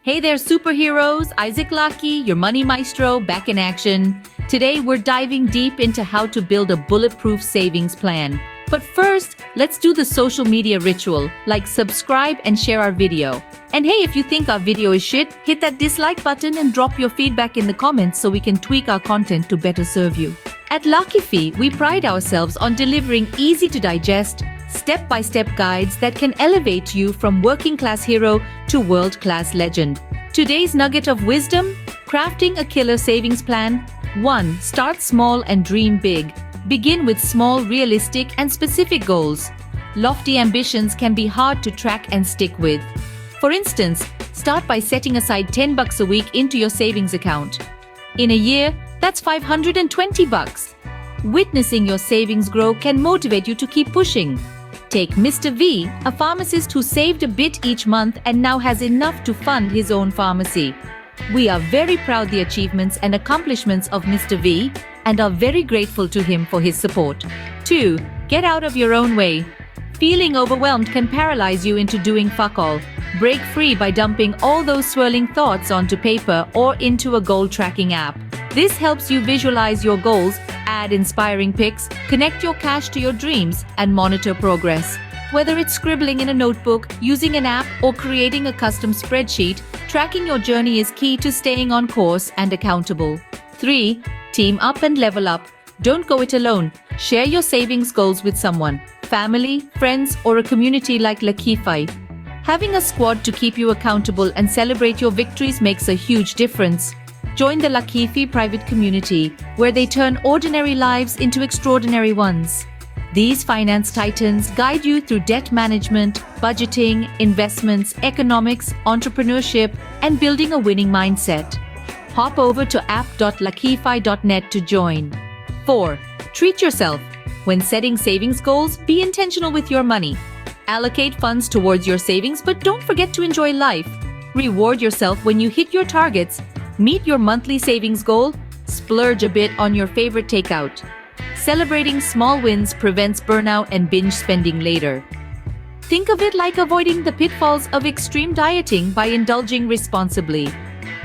Hey there, superheroes! Isaac Lucky, your money maestro, back in action. Today, we're diving deep into how to build a bulletproof savings plan. But first, let's do the social media ritual, like subscribe and share our video. And hey, if you think our video is shit, hit that dislike button and drop your feedback in the comments so we can tweak our content to better serve you. At Lucky Fee, we pride ourselves on delivering easy-to-digest, step-by-step guides that can elevate you from working-class hero to world-class legend. Today's nugget of wisdom: crafting a killer savings plan. 1. Start small and dream big. Begin with small, realistic, and specific goals. Lofty ambitions can be hard to track and stick with. For instance, start by setting aside $10 a week into your savings account. In a year, that's $520. Witnessing your savings grow can motivate you to keep pushing. Take Mr. V, a pharmacist who saved a bit each month and now has enough to fund his own pharmacy. We are very proud of the achievements and accomplishments of Mr. V and are very grateful to him for his support. 2. Get out of your own way. Feeling overwhelmed can paralyze you into doing fuck all. Break free by dumping all those swirling thoughts onto paper or into a goal tracking app. This helps you visualize your goals, add inspiring pics, connect your cash to your dreams, and monitor progress. Whether it's scribbling in a notebook, using an app, or creating a custom spreadsheet, tracking your journey is key to staying on course and accountable. 3. Team up and level up. Don't go it alone. Share your savings goals with someone, family, friends, or a community like Lakify. Having a squad to keep you accountable and celebrate your victories makes a huge difference. Join the Lakifi private community, where they turn ordinary lives into extraordinary ones. These finance titans guide you through debt management, budgeting, investments, economics, entrepreneurship, and building a winning mindset. Hop over to app.lakify.net to join. 4. Treat yourself. When setting savings goals, be intentional with your money. Allocate funds towards your savings, but don't forget to enjoy life. Reward yourself when you hit your targets. Meet your monthly savings goal. Splurge a bit on your favorite takeout. Celebrating small wins prevents burnout and binge spending later. Think of it like avoiding the pitfalls of extreme dieting by indulging responsibly.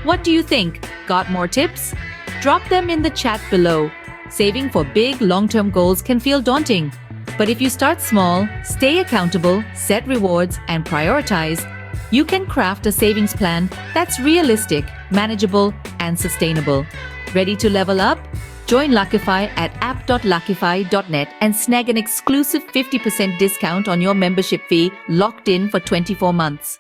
What do you think? Got more tips? Drop them in the chat below. Saving for big, long-term goals can feel daunting. But if you start small, stay accountable, set rewards, and prioritize, you can craft a savings plan that's realistic, manageable, and sustainable. Ready to level up? Join Lakify at app.lakify.net and snag an exclusive 50% discount on your membership fee, locked in for 24 months.